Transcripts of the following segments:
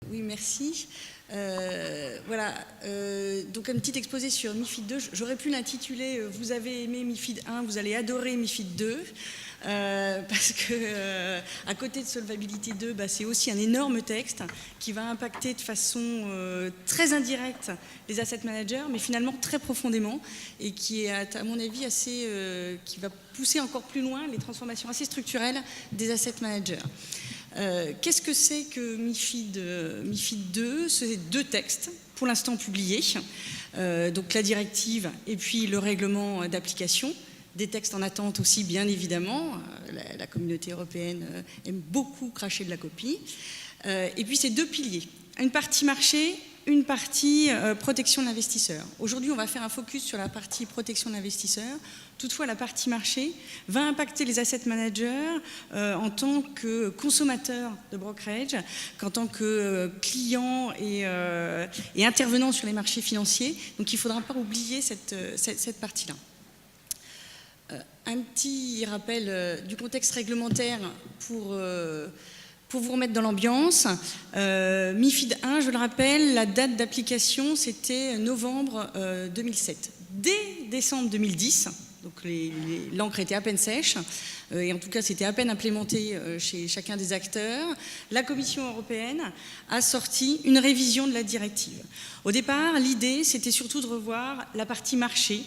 Oui, merci. Voilà, donc un petit exposé sur MiFID 2. J'aurais pu l'intituler « Vous avez aimé MiFID 1, vous allez adorer MiFID 2 ». Parce que à côté de Solvabilité 2, c'est aussi un énorme texte qui va impacter de façon très indirecte les asset managers, mais finalement très profondément, et qui est à mon avis assez, qui va pousser encore plus loin les transformations assez structurelles des asset managers. Qu'est-ce que c'est que MiFID 2? C'est deux textes pour l'instant publiés, donc la directive et puis le règlement d'application. Des textes en attente aussi, bien évidemment. La communauté européenne aime beaucoup cracher de la copie. Et puis, c'est deux piliers. Une partie marché, une partie protection de l'investisseur. Aujourd'hui, on va faire un focus sur la partie protection de l'investisseur. Toutefois, la partie marché va impacter les asset managers en tant que consommateurs de brokerage, qu'en tant que clients et intervenants sur les marchés financiers. Donc, il ne faudra pas oublier cette partie-là. Un petit rappel du contexte réglementaire pour vous remettre dans l'ambiance. MiFID 1, je le rappelle, la date d'application, c'était novembre 2007. Dès décembre 2010, donc l'encre était à peine sèche, et en tout cas c'était à peine implémenté chez chacun des acteurs, la Commission européenne a sorti une révision de la directive. Au départ, l'idée, c'était surtout de revoir la partie marché,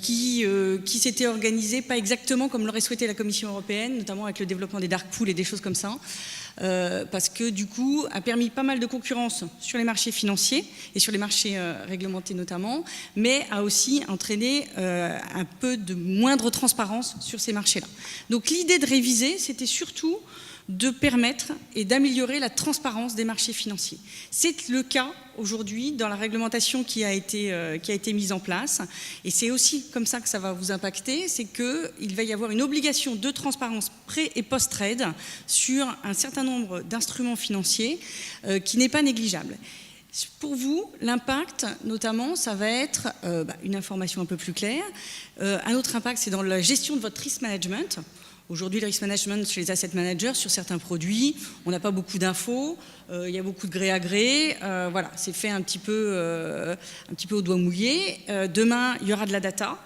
qui s'était organisée pas exactement comme l'aurait souhaité la Commission européenne, notamment avec le développement des dark pools et des choses comme ça, parce que du coup a permis pas mal de concurrence sur les marchés financiers et sur les marchés réglementés notamment, mais a aussi entraîné un peu de moindre transparence sur ces marchés-là. Donc l'idée de réviser, c'était surtout de permettre et d'améliorer la transparence des marchés financiers. C'est le cas aujourd'hui dans la réglementation qui a été mise en place, et c'est aussi comme ça que ça va vous impacter, c'est qu'il va y avoir une obligation de transparence pré- et post-trade sur un certain nombre d'instruments financiers qui n'est pas négligeable. Pour vous, l'impact, notamment, ça va être une information un peu plus claire. Un autre impact, c'est dans la gestion de votre risk management. Aujourd'hui, le risk management chez les asset managers, sur certains produits, on n'a pas beaucoup d'infos, il y a beaucoup de gré à gré, voilà, c'est fait un petit peu au doigt mouillé. Demain, il y aura de la data,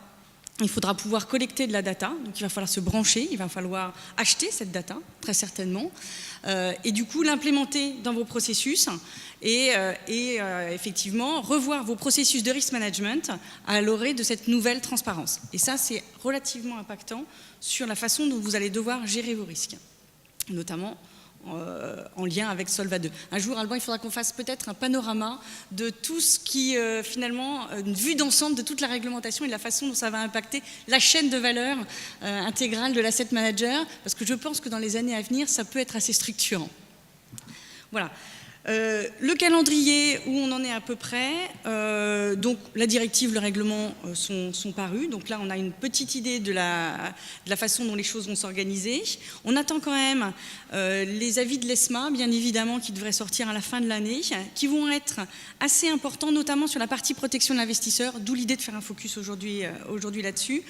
il faudra pouvoir collecter de la data, donc il va falloir se brancher, il va falloir acheter cette data, très certainement, et du coup l'implémenter dans vos processus et effectivement revoir vos processus de risk management à l'orée de cette nouvelle transparence. Et ça, c'est relativement impactant sur la façon dont vous allez devoir gérer vos risques, notamment en lien avec Solva 2. Un jour, Alban, il faudra qu'on fasse peut-être un panorama de tout ce qui, finalement, une vue d'ensemble de toute la réglementation et de la façon dont ça va impacter la chaîne de valeur intégrale de l'asset manager, parce que je pense que dans les années à venir, ça peut être assez structurant. Voilà. Le calendrier, où on en est à peu près, donc la directive, le règlement sont parus, donc là on a une petite idée de la façon dont les choses vont s'organiser. On attend quand même les avis de l'ESMA, bien évidemment, qui devraient sortir à la fin de l'année, qui vont être assez importants, notamment sur la partie protection de l'investisseur, d'où l'idée de faire un focus aujourd'hui là-dessus.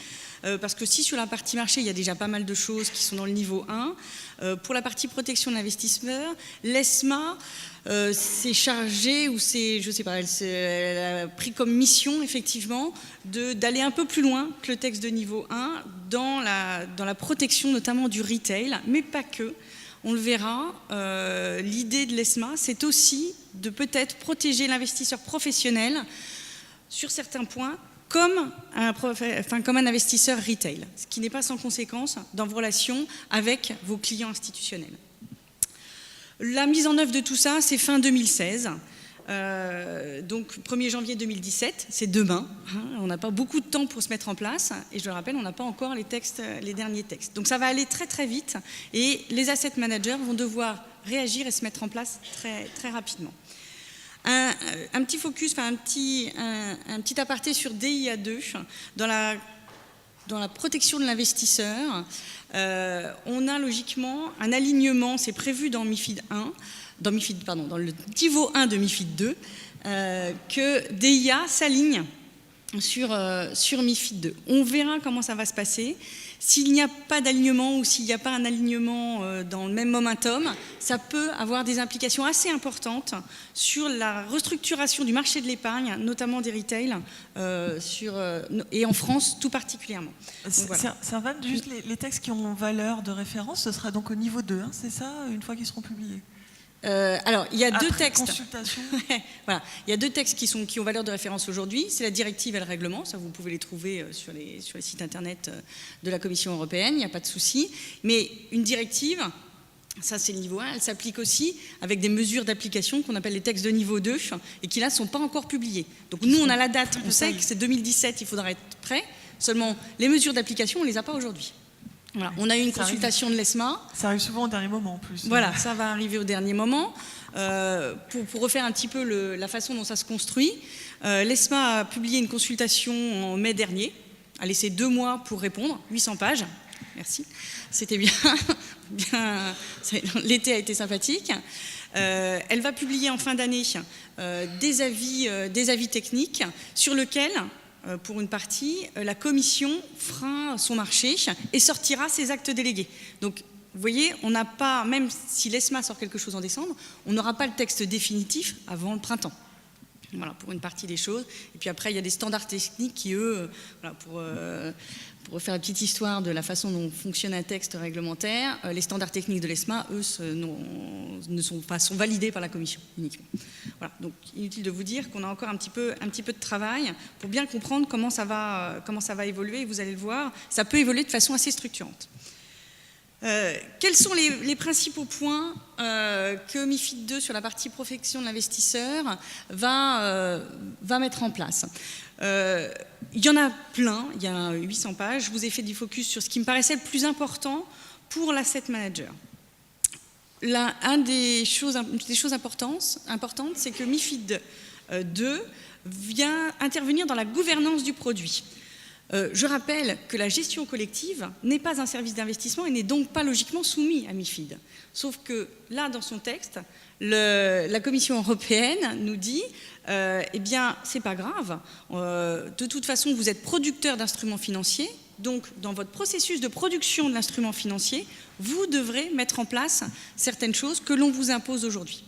Parce que si sur la partie marché, il y a déjà pas mal de choses qui sont dans le niveau 1, pour la partie protection de l'investisseur, l'ESMA s'est chargée, ou je sais pas, elle a pris comme mission, effectivement, d'aller un peu plus loin que le texte de niveau 1 dans la protection notamment du retail, mais pas que. On le verra, l'idée de l'ESMA, c'est aussi de peut-être protéger l'investisseur professionnel sur certains points, comme un investisseur retail, ce qui n'est pas sans conséquence dans vos relations avec vos clients institutionnels. La mise en œuvre de tout ça, c'est fin 2016, donc 1er janvier 2017, c'est demain, hein, on n'a pas beaucoup de temps pour se mettre en place, et je le rappelle, on n'a pas encore les derniers textes. Donc ça va aller très très vite, et les asset managers vont devoir réagir et se mettre en place très, très rapidement. Un petit focus, un petit aparté sur DIA2 dans la protection de l'investisseur. On a logiquement un alignement, c'est prévu dans MiFID 1, dans le niveau 1 de MiFID 2, que DIA s'aligne sur MiFID 2. On verra comment ça va se passer. S'il n'y a pas d'alignement ou s'il n'y a pas un alignement dans le même momentum, ça peut avoir des implications assez importantes sur la restructuration du marché de l'épargne, notamment des retails, et en France tout particulièrement. Voilà. Servan, juste les textes qui ont valeur de référence, ce sera donc au niveau 2, hein, c'est ça, une fois qu'ils seront publiés? Alors, il y a deux textes. Consultation. Voilà. Il y a deux textes qui ont valeur de référence aujourd'hui. C'est la directive et le règlement. Ça, vous pouvez les trouver sur les sites internet de la Commission européenne. Il n'y a pas de souci. Mais une directive, ça c'est le niveau 1, elle s'applique aussi avec des mesures d'application qu'on appelle les textes de niveau 2 et qui là ne sont pas encore publiés. Donc nous, on a la date. On sait que c'est 2017, il faudra être prêt. Seulement, les mesures d'application, on ne les a pas aujourd'hui. Voilà. On a eu une consultation de l'ESMA. Ça arrive souvent au dernier moment en plus. Voilà, ça va arriver au dernier moment. Pour refaire un petit peu la façon dont ça se construit, l'ESMA a publié une consultation en mai dernier, a laissé 2 mois pour répondre, 800 pages. Merci, c'était bien. L'été a été sympathique. Elle va publier en fin d'année des avis techniques sur lesquels, pour une partie, la Commission fera son marché et sortira ses actes délégués. Donc, vous voyez, on n'a pas, même si l'ESMA sort quelque chose en décembre, on n'aura pas le texte définitif avant le printemps. Voilà, pour une partie des choses. Et puis après, il y a des standards techniques qui, eux, voilà, pour faire une petite histoire de la façon dont fonctionne un texte réglementaire, les standards techniques de l'ESMA, eux, sont validés par la Commission uniquement. Voilà, donc inutile de vous dire qu'on a encore un petit peu de travail pour bien comprendre comment ça va évoluer. Et vous allez le voir, ça peut évoluer de façon assez structurante. Quels sont les principaux points que MiFID 2 sur la partie protection de l'investisseur va mettre en place? Il y en a plein, il y a 800 pages. Je vous ai fait du focus sur ce qui me paraissait le plus important pour l'asset manager. Une des choses importantes, c'est que MiFID 2 vient intervenir dans la gouvernance du produit. Je rappelle que la gestion collective n'est pas un service d'investissement et n'est donc pas logiquement soumis à MiFID. Sauf que là, dans son texte, la Commission européenne nous dit eh bien, c'est pas grave, de toute façon, vous êtes producteur d'instruments financiers, donc dans votre processus de production de l'instrument financier, vous devrez mettre en place certaines choses que l'on vous impose aujourd'hui.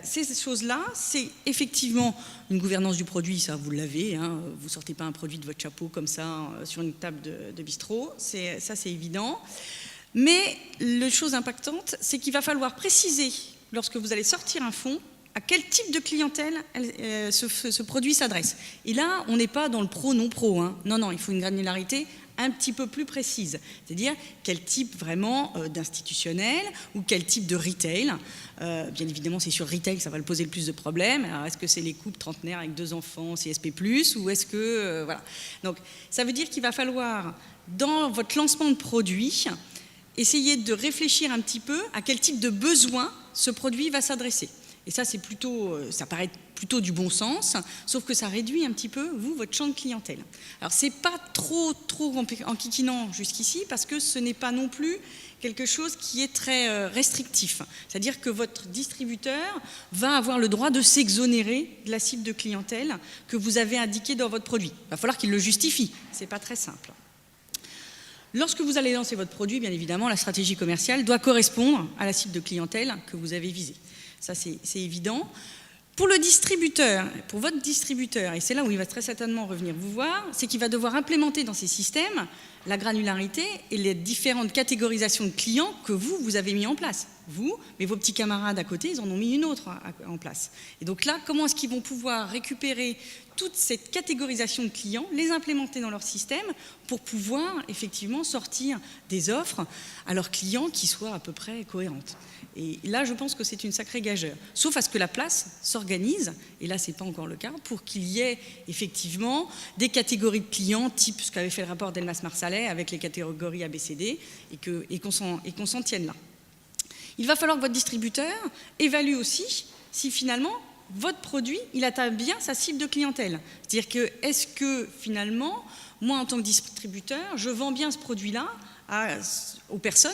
Ces choses-là, c'est effectivement une gouvernance du produit, ça vous l'avez, hein, vous ne sortez pas un produit de votre chapeau comme ça sur une table de bistrot, ça c'est évident. Mais la chose impactante, c'est qu'il va falloir préciser, lorsque vous allez sortir un fonds, à quel type de clientèle ce produit s'adresse. Et là, on n'est pas dans le pro-non pro, hein. Non, il faut une granularité un petit peu plus précise, c'est-à-dire quel type vraiment d'institutionnel ou quel type de retail. Bien évidemment, c'est sur retail que ça va le poser le plus de problèmes. Alors, est-ce que c'est les couples trentenaires avec 2 enfants, CSP+, ou est-ce que... voilà. Donc, ça veut dire qu'il va falloir, dans votre lancement de produit, essayer de réfléchir un petit peu à quel type de besoin ce produit va s'adresser. Et ça, ça paraît plutôt du bon sens, sauf que ça réduit un petit peu, votre champ de clientèle. Alors, c'est pas trop enquiquinant jusqu'ici, parce que ce n'est pas non plus quelque chose qui est très restrictif. C'est-à-dire que votre distributeur va avoir le droit de s'exonérer de la cible de clientèle que vous avez indiquée dans votre produit. Il va falloir qu'il le justifie. C'est pas très simple. Lorsque vous allez lancer votre produit, bien évidemment, la stratégie commerciale doit correspondre à la cible de clientèle que vous avez visée. Ça, c'est évident. Pour le distributeur, pour votre distributeur, et c'est là où il va très certainement revenir vous voir, c'est qu'il va devoir implémenter dans ses systèmes la granularité et les différentes catégorisations de clients que vous avez mis en place. Vous, mais vos petits camarades à côté, ils en ont mis une autre en place. Et donc là, comment est-ce qu'ils vont pouvoir récupérer toute cette catégorisation de clients, les implémenter dans leur système pour pouvoir effectivement sortir des offres à leurs clients qui soient à peu près cohérentes. Et là, je pense que c'est une sacrée gageure. Sauf à ce que la place s'organise, et là, ce n'est pas encore le cas, pour qu'il y ait effectivement des catégories de clients, type ce qu'avait fait le rapport d'Elmas Marsalet avec les catégories ABCD, et qu'on s'en tienne là. Il va falloir que votre distributeur évalue aussi si finalement votre produit, il atteint bien sa cible de clientèle. C'est-à-dire que, est-ce que finalement, moi en tant que distributeur, je vends bien ce produit-là aux personnes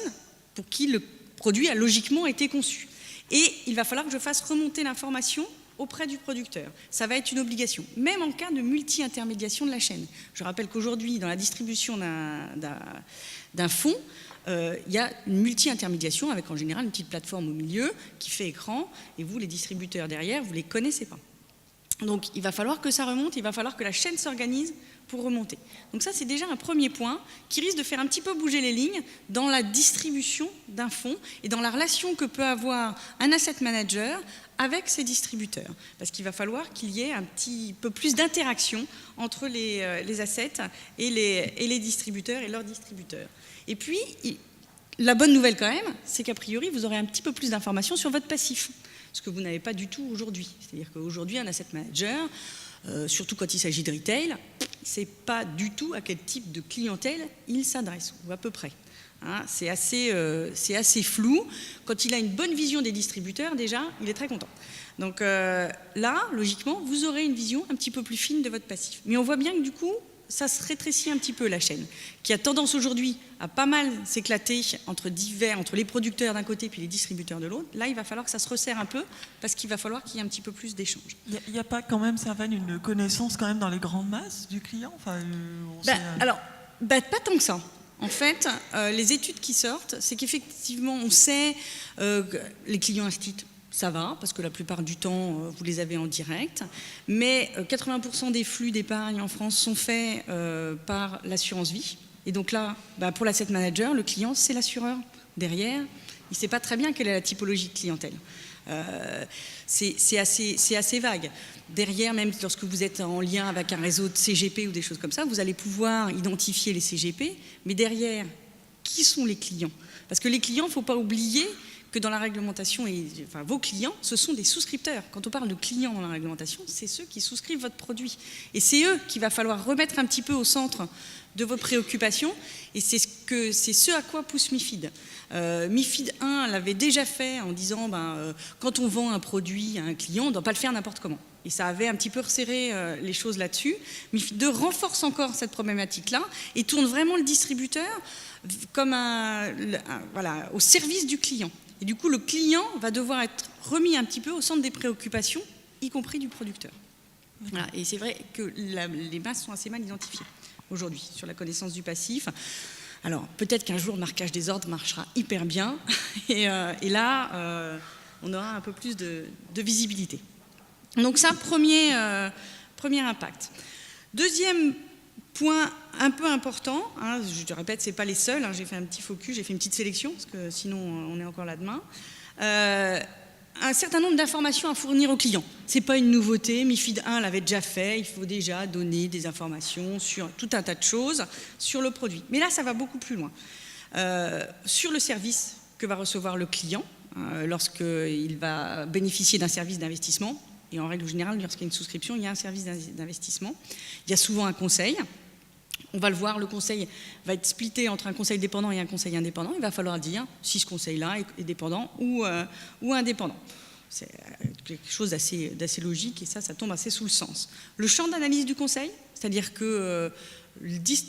pour qui le produit a logiquement été conçu. Et il va falloir que je fasse remonter l'information auprès du producteur. Ça va être une obligation, même en cas de multi-intermédiation de la chaîne. Je rappelle qu'aujourd'hui, dans la distribution d'un fonds, il y a une multi-intermédiation avec en général une petite plateforme au milieu qui fait écran, et vous, les distributeurs derrière, vous ne les connaissez pas. Donc il va falloir que ça remonte, il va falloir que la chaîne s'organise pour remonter. Donc ça, c'est déjà un premier point qui risque de faire un petit peu bouger les lignes dans la distribution d'un fonds et dans la relation que peut avoir un asset manager avec ses distributeurs. Parce qu'il va falloir qu'il y ait un petit peu plus d'interaction entre les assets et les distributeurs et leurs distributeurs. Et puis, la bonne nouvelle quand même, c'est qu'a priori, vous aurez un petit peu plus d'informations sur votre passif, ce que vous n'avez pas du tout aujourd'hui. C'est-à-dire qu'aujourd'hui, un asset manager, surtout quand il s'agit de retail, il ne sait pas du tout à quel type de clientèle il s'adresse, ou à peu près. Hein, c'est assez flou. Quand il a une bonne vision des distributeurs, déjà, il est très content. Donc là, logiquement, vous aurez une vision un petit peu plus fine de votre passif. Mais on voit bien que du coup, ça se rétrécit un petit peu la chaîne, qui a tendance aujourd'hui à pas mal s'éclater entre les producteurs d'un côté puis les distributeurs de l'autre. Là, il va falloir que ça se resserre un peu, parce qu'il va falloir qu'il y ait un petit peu plus d'échanges. Il n'y a pas quand même, Servane, une connaissance quand même dans les grandes masses du client, enfin, Alors, pas tant que ça. En fait, les études qui sortent, c'est qu'effectivement, on sait les clients instit. Ça va, parce que la plupart du temps, vous les avez en direct. Mais 80% des flux d'épargne en France sont faits par l'assurance vie. Et donc là, pour l'asset manager, le client, c'est l'assureur. Derrière, il ne sait pas très bien quelle est la typologie de clientèle. C'est assez vague. Derrière, même lorsque vous êtes en lien avec un réseau de CGP ou des choses comme ça, vous allez pouvoir identifier les CGP. Mais derrière, qui sont les clients? Parce que les clients, il ne faut pas oublier que dans la réglementation, vos clients, ce sont des souscripteurs. Quand on parle de clients dans la réglementation, c'est ceux qui souscrivent votre produit. Et c'est eux qu'il va falloir remettre un petit peu au centre de vos préoccupations. Et c'est ce à quoi pousse MiFID. MiFID 1 l'avait déjà fait en disant quand on vend un produit à un client, on ne doit pas le faire n'importe comment. Et ça avait un petit peu resserré les choses là-dessus. MiFID 2 renforce encore cette problématique-là et tourne vraiment le distributeur comme au service du client. Et du coup, le client va devoir être remis un petit peu au centre des préoccupations, y compris du producteur. Voilà. Et c'est vrai que les masses sont assez mal identifiées aujourd'hui sur la connaissance du passif. Alors, peut-être qu'un jour, le marquage des ordres marchera hyper bien. Et là, on aura un peu plus de visibilité. Donc ça, premier impact. Deuxième point un peu important, hein, je te répète, ce n'est pas les seuls, hein, j'ai fait un petit focus, j'ai fait une petite sélection, parce que sinon on est encore là demain. Un certain nombre d'informations à fournir aux clients. Ce n'est pas une nouveauté, MiFID 1 l'avait déjà fait, il faut déjà donner des informations sur tout un tas de choses sur le produit. Mais là, ça va beaucoup plus loin. Sur le service que va recevoir le client, lorsqu'il va bénéficier d'un service d'investissement, et en règle générale, lorsqu'il y a une souscription, il y a un service d'investissement. Il y a souvent un conseil. On va le voir, le conseil va être splitté entre un conseil dépendant et un conseil indépendant. Il va falloir dire si ce conseil-là est dépendant ou indépendant. C'est quelque chose d'assez logique et ça tombe assez sous le sens. Le champ d'analyse du conseil, c'est-à-dire que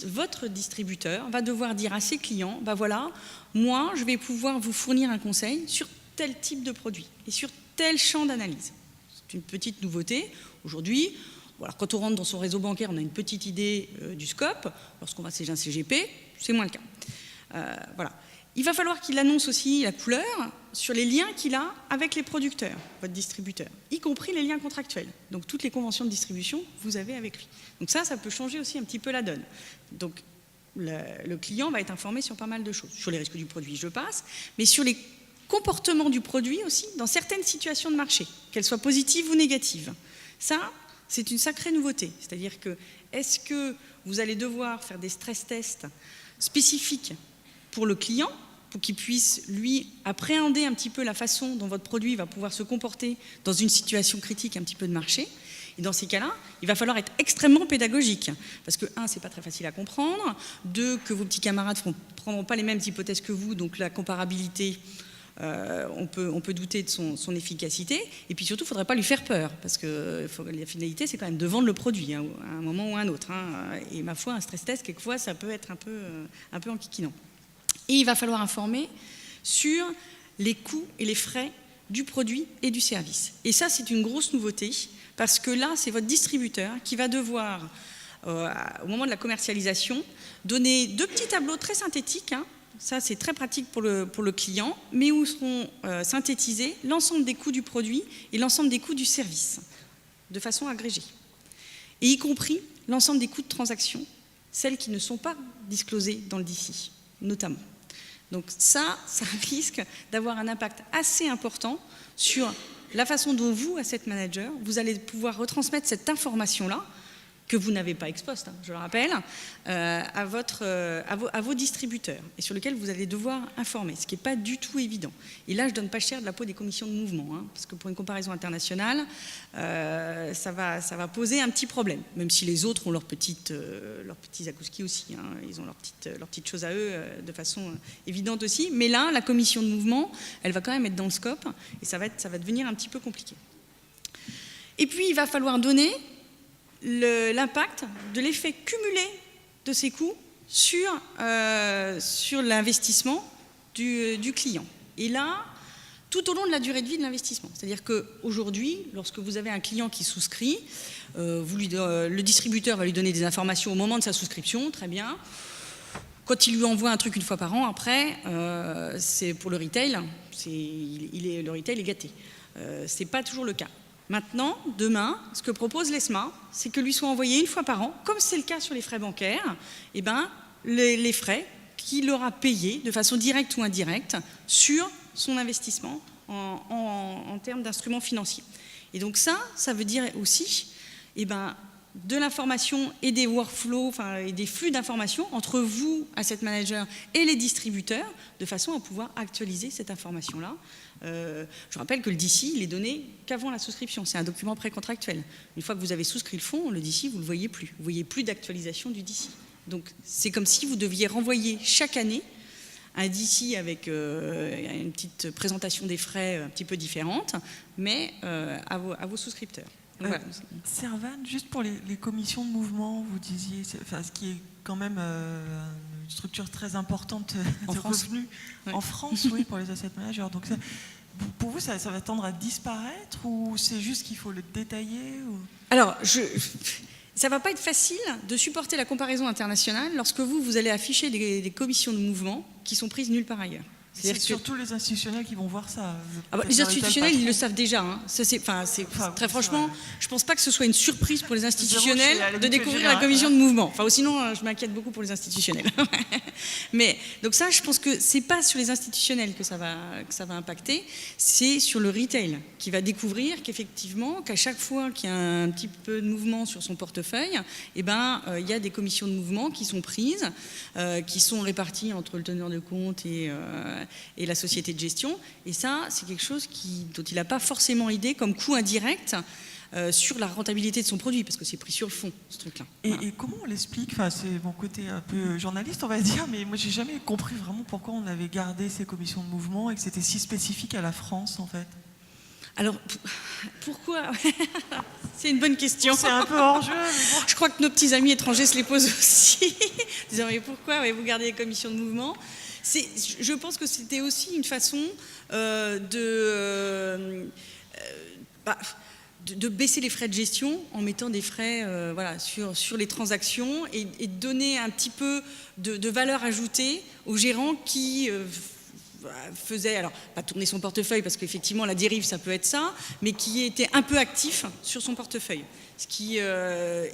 votre distributeur va devoir dire à ses clients, voilà, moi, je vais pouvoir vous fournir un conseil sur tel type de produit et sur tel champ d'analyse. C'est une petite nouveauté. Aujourd'hui, voilà, quand on rentre dans son réseau bancaire, on a une petite idée du scope. Lorsqu'on va chez un CGP, c'est moins le cas. Voilà. Il va falloir qu'il annonce aussi la couleur sur les liens qu'il a avec les producteurs, votre distributeur, y compris les liens contractuels. Donc toutes les conventions de distribution, vous avez avec lui. Donc ça peut changer aussi un petit peu la donne. Donc le client va être informé sur pas mal de choses. Sur les risques du produit, je passe, mais sur les comportements du produit aussi dans certaines situations de marché, qu'elles soient positives ou négatives. Ça, c'est une sacrée nouveauté. C'est-à-dire que, est-ce que vous allez devoir faire des stress tests spécifiques pour le client, pour qu'il puisse, lui, appréhender un petit peu la façon dont votre produit va pouvoir se comporter dans une situation critique un petit peu de marché. Et dans ces cas-là, il va falloir être extrêmement pédagogique. Parce que, un, c'est pas très facile à comprendre. Deux, que vos petits camarades ne prendront pas les mêmes hypothèses que vous, donc la comparabilité, on peut douter de son efficacité. Et puis surtout, il ne faudrait pas lui faire peur, parce que la finalité, c'est quand même de vendre le produit, hein, à un moment ou à un autre. Hein. Et ma foi, un stress test, quelquefois, ça peut être un peu enquiquinant. Et il va falloir informer sur les coûts et les frais du produit et du service. Et ça, c'est une grosse nouveauté, parce que là, c'est votre distributeur qui va devoir, au moment de la commercialisation, donner 2 petits tableaux très synthétiques, hein. Ça, c'est très pratique pour le client, mais où seront synthétisés l'ensemble des coûts du produit et l'ensemble des coûts du service, de façon agrégée. Et y compris l'ensemble des coûts de transaction, celles qui ne sont pas disclosées dans le DC, notamment. Donc ça risque d'avoir un impact assez important sur la façon dont vous, asset manager, vous allez pouvoir retransmettre cette information-là, que vous n'avez pas ex post, hein, je le rappelle, à vos distributeurs, et sur lequel vous allez devoir informer, ce qui n'est pas du tout évident. Et là, je ne donne pas cher de la peau des commissions de mouvement, hein, parce que pour une comparaison internationale, ça va poser un petit problème, même si les autres ont leurs petits zakouskis aussi, hein, ils ont leurs petites choses à eux de façon évidente aussi, mais là, la commission de mouvement, elle va quand même être dans le scope, et ça va devenir un petit peu compliqué. Et puis, il va falloir donner l'impact de l'effet cumulé de ces coûts sur l'investissement du client. Et là, tout au long de la durée de vie de l'investissement. C'est-à-dire qu'aujourd'hui, lorsque vous avez un client qui souscrit, le distributeur va lui donner des informations au moment de sa souscription, très bien. Quand il lui envoie un truc une fois par an, après, c'est pour le retail, le retail est gâté. Ce n'est pas toujours le cas. Maintenant, demain, ce que propose l'ESMA, c'est que lui soit envoyé une fois par an, comme c'est le cas sur les frais bancaires, eh ben, les frais qu'il aura payés de façon directe ou indirecte sur son investissement en termes d'instruments financiers. Et donc ça veut dire aussi eh ben, de l'information et des workflows, et des flux d'informations entre vous, asset manager, et les distributeurs, de façon à pouvoir actualiser cette information-là. Je rappelle que le DC, il est donné qu'avant la souscription. C'est un document précontractuel. Une fois que vous avez souscrit le fonds, le DC, vous ne le voyez plus. Vous ne voyez plus d'actualisation du DC. Donc, c'est comme si vous deviez renvoyer chaque année un DC avec une petite présentation des frais un petit peu différente, mais à vos souscripteurs. Voilà. Servane, juste pour les commissions de mouvement, vous disiez, ce qui est quand même une structure très importante de revenus en France, oui, pour les asset managers. Donc pour vous, ça va tendre à disparaître, ou c'est juste qu'il faut le détailler ou... Alors, ça ne va pas être facile de supporter la comparaison internationale lorsque vous allez afficher des commissions de mouvement qui sont prises nulle part ailleurs. C'est surtout les institutionnels qui vont voir ça. Les institutionnels, ils le savent déjà. Hein. Très franchement, je ne pense pas que ce soit une surprise pour les institutionnels de découvrir la commission de mouvement. Enfin, sinon, je m'inquiète beaucoup pour les institutionnels. Mais donc ça, je pense que ce n'est pas sur les institutionnels que ça va impacter, c'est sur le retail qui va découvrir qu'effectivement, qu'à chaque fois qu'il y a un petit peu de mouvement sur son portefeuille, il y a des commissions de mouvement qui sont prises, qui sont réparties entre le teneur de compte et la société de gestion. Et ça, c'est quelque chose dont il n'a pas forcément idée comme coût indirect sur la rentabilité de son produit, parce que c'est pris sur le fond, ce truc-là. Et comment on l'explique ? C'est mon côté un peu journaliste, on va dire, mais moi, j'ai jamais compris vraiment pourquoi on avait gardé ces commissions de mouvement et que c'était si spécifique à la France, en fait. Alors, pourquoi ? C'est une bonne question. C'est un peu hors-jeu. Mais bon. Je crois que nos petits amis étrangers se les posent aussi. Disant, mais pourquoi vous gardez les commissions de mouvement ? Je pense que c'était aussi une façon de baisser les frais de gestion en mettant des frais sur les transactions et de donner un petit peu de valeur ajoutée aux gérants qui faisait, alors pas tourner son portefeuille parce qu'effectivement la dérive ça peut être ça, mais qui était un peu actif sur son portefeuille,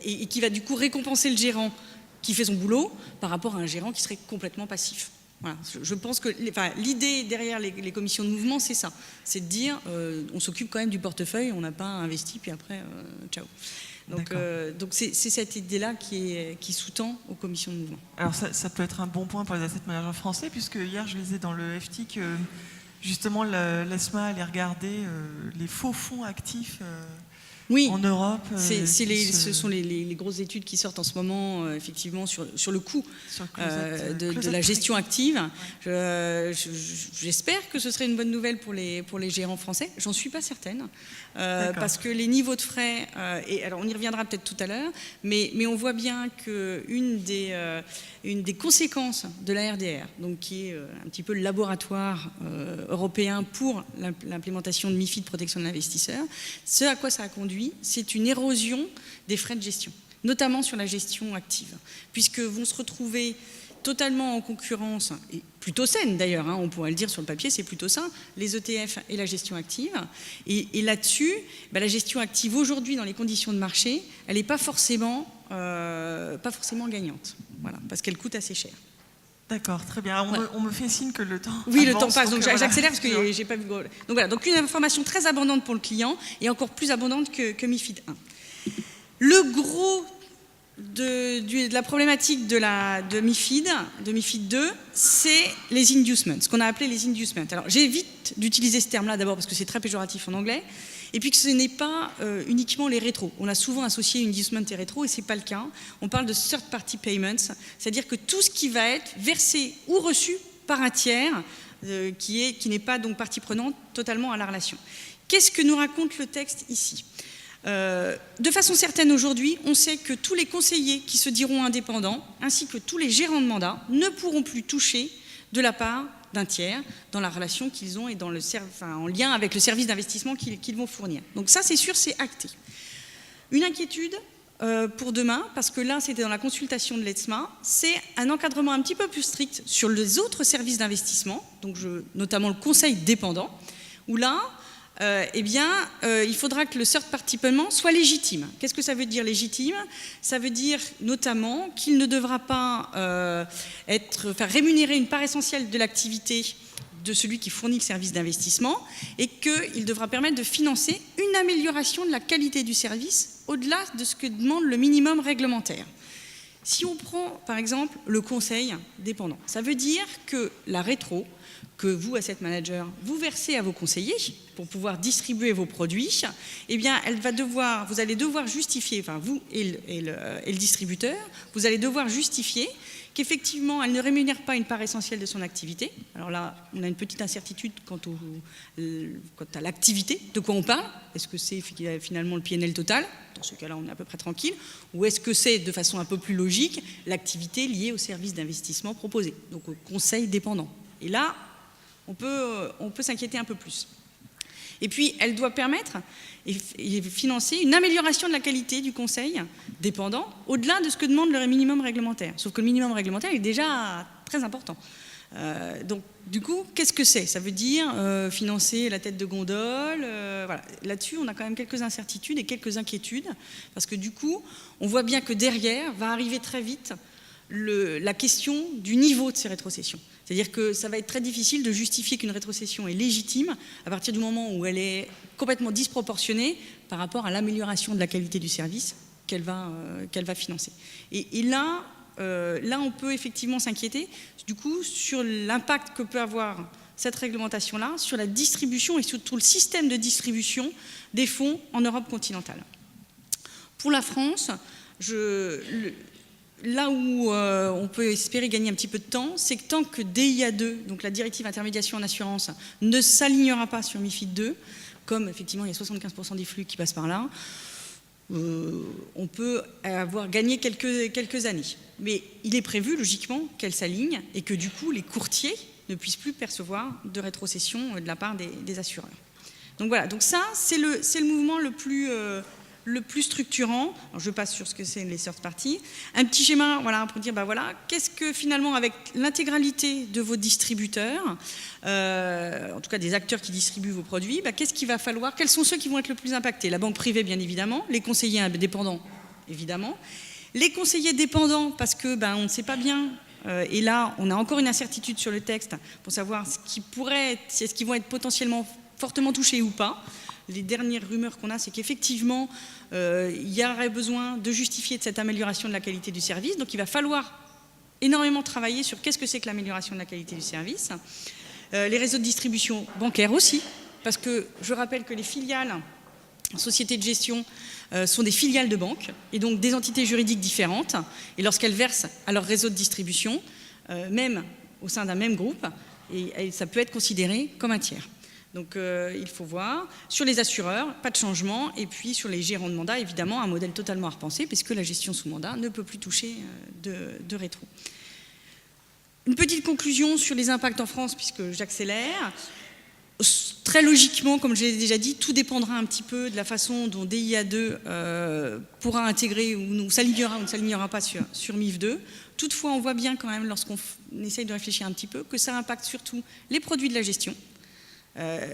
et qui va du coup récompenser le gérant qui fait son boulot par rapport à un gérant qui serait complètement passif. Voilà. Je pense que l'idée derrière les commissions de mouvement, c'est ça. C'est de dire, on s'occupe quand même du portefeuille, on n'a pas investi, puis après, ciao. Donc c'est cette idée-là qui sous-tend aux commissions de mouvement. Alors ça peut être un bon point pour les asset managers français, puisque hier, je lisais dans le FT que justement l'ESMA allait regarder les faux fonds actifs Oui, en Europe. Ce sont les grosses études qui sortent en ce moment, effectivement, sur le coût de la gestion active. Ouais. J'espère que ce serait une bonne nouvelle pour les gérants français. J'en suis pas certaine, parce que les niveaux de frais, et alors on y reviendra peut-être tout à l'heure, mais on voit bien qu'une des conséquences de la RDR, donc qui est un petit peu le laboratoire européen pour l'implémentation de MiFID protection de l'investisseur, ce à quoi ça a conduit, c'est une érosion des frais de gestion, notamment sur la gestion active, puisque vont se retrouver totalement en concurrence, et plutôt saine d'ailleurs, on pourrait le dire sur le papier, c'est plutôt ça, les ETF et la gestion active. Et là-dessus, la gestion active aujourd'hui, dans les conditions de marché, elle n'est pas forcément gagnante, voilà, parce qu'elle coûte assez cher. D'accord, très bien. On me fait signe que le temps Oui, avance, le temps passe, donc j'accélère voilà. parce que j'ai pas vu. Donc voilà, donc une information très abondante pour le client et encore plus abondante que MiFID 1. Le gros de la problématique de MiFID 2, c'est les inducements, ce qu'on a appelé les inducements. Alors j'évite d'utiliser ce terme-là d'abord parce que c'est très péjoratif en anglais, et puis que ce n'est pas uniquement les rétros. On a souvent associé inducement et rétro, et ce n'est pas le cas. On parle de third-party payments, c'est-à-dire que tout ce qui va être versé ou reçu par un tiers qui n'est pas donc partie prenante totalement à la relation. Qu'est-ce que nous raconte le texte ici ? De façon certaine aujourd'hui, on sait que tous les conseillers qui se diront indépendants, ainsi que tous les gérants de mandat, ne pourront plus toucher de la part d'un tiers dans la relation qu'ils ont et en lien avec le service d'investissement qu'ils vont fournir. Donc ça, c'est sûr, c'est acté. Une inquiétude pour demain, parce que là, c'était dans la consultation de l'ESMA, c'est un encadrement un petit peu plus strict sur les autres services d'investissement, donc notamment le conseil dépendant, où là, il faudra que le third-party payment soit légitime. Qu'est-ce que ça veut dire légitime ? Ça veut dire notamment qu'il ne devra pas rémunérer une part essentielle de l'activité de celui qui fournit le service d'investissement et qu'il devra permettre de financer une amélioration de la qualité du service au-delà de ce que demande le minimum réglementaire. Si on prend par exemple le conseil dépendant, ça veut dire que la rétro, que vous, asset manager, vous versez à vos conseillers pour pouvoir distribuer vos produits, eh bien, vous allez devoir justifier, enfin vous et le distributeur, vous allez devoir justifier qu'effectivement, elle ne rémunère pas une part essentielle de son activité. Alors là, on a une petite incertitude quant à l'activité, de quoi on parle. Est-ce que c'est finalement le PNL total ? Dans ce cas-là, on est à peu près tranquille. Ou est-ce que c'est, de façon un peu plus logique, l'activité liée au service d'investissement proposé, donc au conseil dépendant. Et là, on peut s'inquiéter un peu plus. Et puis, elle doit permettre et financer une amélioration de la qualité du conseil dépendant, au-delà de ce que demande le minimum réglementaire. Sauf que le minimum réglementaire est déjà très important. Donc, du coup, qu'est-ce que c'est ? Ça veut dire financer la tête de gondole. Voilà. Là-dessus, on a quand même quelques incertitudes et quelques inquiétudes, parce que du coup, on voit bien que derrière va arriver très vite la question du niveau de ces rétrocessions. C'est-à-dire que ça va être très difficile de justifier qu'une rétrocession est légitime à partir du moment où elle est complètement disproportionnée par rapport à l'amélioration de la qualité du service qu'elle va financer. Et là, on peut effectivement s'inquiéter du coup sur l'impact que peut avoir cette réglementation-là sur la distribution et sur tout le système de distribution des fonds en Europe continentale. Pour la France, là où on peut espérer gagner un petit peu de temps, c'est que tant que DIA2, donc la directive intermédiation en assurance, ne s'alignera pas sur MiFID 2, comme effectivement il y a 75% des flux qui passent par là, on peut avoir gagné quelques années. Mais il est prévu, logiquement, qu'elle s'aligne et que du coup, les courtiers ne puissent plus percevoir de rétrocession de la part des assureurs. Donc voilà, donc ça, c'est le mouvement le plus structurant. Alors je passe sur ce que c'est les third parties. Un petit schéma, voilà, pour dire, qu'est-ce que finalement, avec l'intégralité de vos distributeurs, en tout cas des acteurs qui distribuent vos produits, qu'est-ce qu'il va falloir ? Quels sont ceux qui vont être le plus impactés ? La banque privée, bien évidemment, les conseillers indépendants, évidemment. Les conseillers dépendants, parce que on ne sait pas bien, et là, on a encore une incertitude sur le texte pour savoir est-ce qu'ils vont être potentiellement fortement touchés ou pas. Les dernières rumeurs qu'on a, c'est qu'effectivement, il y aurait besoin de justifier de cette amélioration de la qualité du service. Donc, il va falloir énormément travailler sur qu'est-ce que c'est que l'amélioration de la qualité du service. Les réseaux de distribution bancaire aussi, parce que je rappelle que les filiales sociétés de gestion sont des filiales de banques et donc des entités juridiques différentes. Et lorsqu'elles versent à leur réseau de distribution, même au sein d'un même groupe, et ça peut être considéré comme un tiers. Donc il faut voir. Sur les assureurs, pas de changement. Et puis sur les gérants de mandat, évidemment, un modèle totalement à repenser puisque la gestion sous mandat ne peut plus toucher de rétro. Une petite conclusion sur les impacts en France, puisque j'accélère. Très logiquement, comme je l'ai déjà dit, tout dépendra un petit peu de la façon dont DIA2 pourra intégrer ou s'alignera ou ne s'alignera pas sur MIF 2. Toutefois, on voit bien quand même, lorsqu'on essaye de réfléchir un petit peu, que ça impacte surtout les produits de la gestion.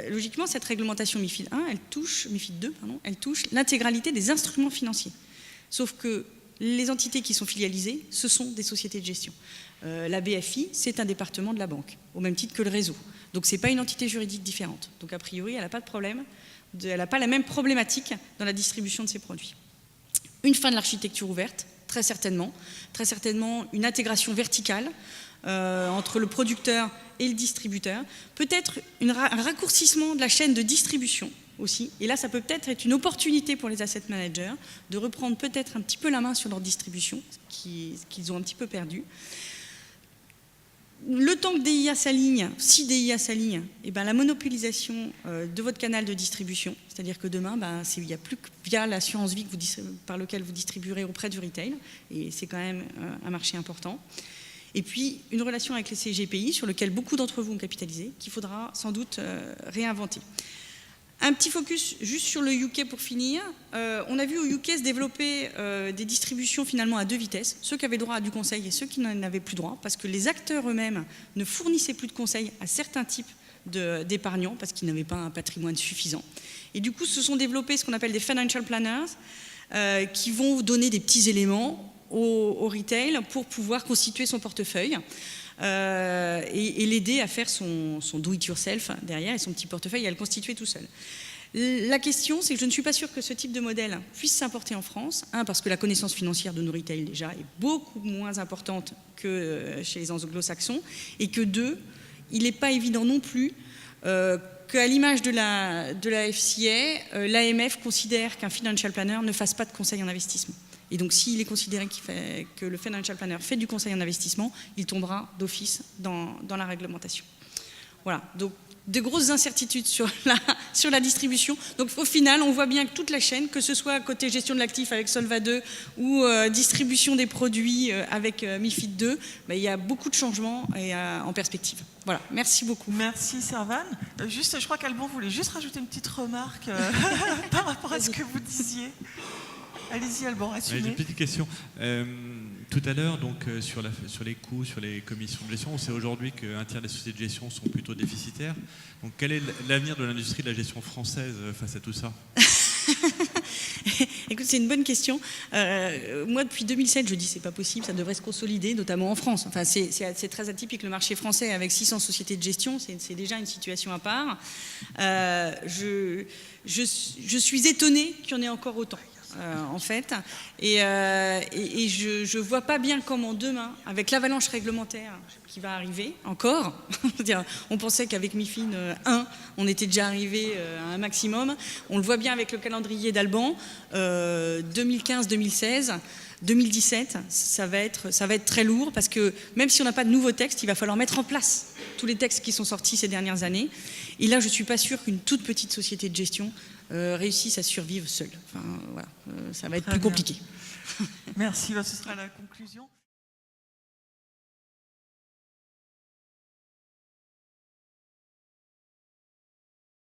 Logiquement, cette réglementation MIFID 1, MIFID 2, elle touche l'intégralité des instruments financiers. Sauf que les entités qui sont filialisées, ce sont des sociétés de gestion. La BFI, c'est un département de la banque, au même titre que le réseau. Donc ce n'est pas une entité juridique différente. Donc a priori, elle n'a pas de problème, elle n'a pas la même problématique dans la distribution de ses produits. Une fin de l'architecture ouverte, très certainement une intégration verticale entre le producteur et le distributeur, peut-être un raccourcissement de la chaîne de distribution aussi, et là ça peut peut-être être une opportunité pour les asset managers de reprendre peut-être un petit peu la main sur leur distribution, qu'ils ont un petit peu perdu. Le temps que DIA s'aligne, si DIA s'aligne, la monopolisation de votre canal de distribution, c'est-à-dire que demain, il n'y a plus que via l'assurance vie par lequel vous distribuerez auprès du retail, et c'est quand même un marché important. Et puis, une relation avec les CGPI, sur lequel beaucoup d'entre vous ont capitalisé, qu'il faudra sans doute réinventer. Un petit focus juste sur le UK pour finir. On a vu au UK se développer des distributions finalement à deux vitesses, ceux qui avaient droit à du conseil et ceux qui n'en avaient plus droit, parce que les acteurs eux-mêmes ne fournissaient plus de conseils à certains types d'épargnants, parce qu'ils n'avaient pas un patrimoine suffisant. Et du coup, se sont développés ce qu'on appelle des financial planners, qui vont donner des petits éléments au retail pour pouvoir constituer son portefeuille. Et l'aider à faire son do-it-yourself derrière et son petit portefeuille à le constituer tout seul. La question, c'est que je ne suis pas sûre que ce type de modèle puisse s'importer en France. Un, parce que la connaissance financière de nos retail déjà est beaucoup moins importante que chez les anglo-saxons. Et que deux, il n'est pas évident non plus qu'à l'image de la FCA, l'AMF considère qu'un financial planner ne fasse pas de conseil en investissement. Et donc, s'il est considéré que le financial planner fait du conseil en investissement, il tombera d'office dans la réglementation. Voilà, donc de grosses incertitudes sur la distribution. Donc, au final, on voit bien que toute la chaîne, que ce soit côté gestion de l'actif avec Solva 2 ou distribution des produits avec MIFID 2, il y a beaucoup de changements en perspective. Voilà, merci beaucoup. Merci Servane. Juste, je crois qu'Alban voulait juste rajouter une petite remarque par rapport à ce que vous disiez. Allez-y Alban, assumez. Une petite question. Tout à l'heure, donc sur les coûts, sur les commissions de gestion, on sait aujourd'hui qu'un tiers des sociétés de gestion sont plutôt déficitaires. Donc quel est l'avenir de l'industrie de la gestion française face à tout ça? Écoute, c'est une bonne question. Moi, depuis 2007, je dis c'est pas possible, ça devrait se consolider, notamment en France. Enfin, c'est très atypique. Le marché français, avec 600 sociétés de gestion, c'est déjà une situation à part. Je suis étonnée qu'il y en ait encore autant. En fait, et je ne vois pas bien comment demain, avec l'avalanche réglementaire qui va arriver encore, on pensait qu'avec MIFID 1, on était déjà arrivé à un maximum, on le voit bien avec le calendrier d'Alban, 2015, 2016, 2017, ça va être très lourd, parce que même si on n'a pas de nouveaux textes, il va falloir mettre en place tous les textes qui sont sortis ces dernières années, et là je ne suis pas sûre qu'une toute petite société de gestion réussissent à survivre seuls. Enfin, voilà, ça va être plus compliqué. Merci, ce sera la conclusion.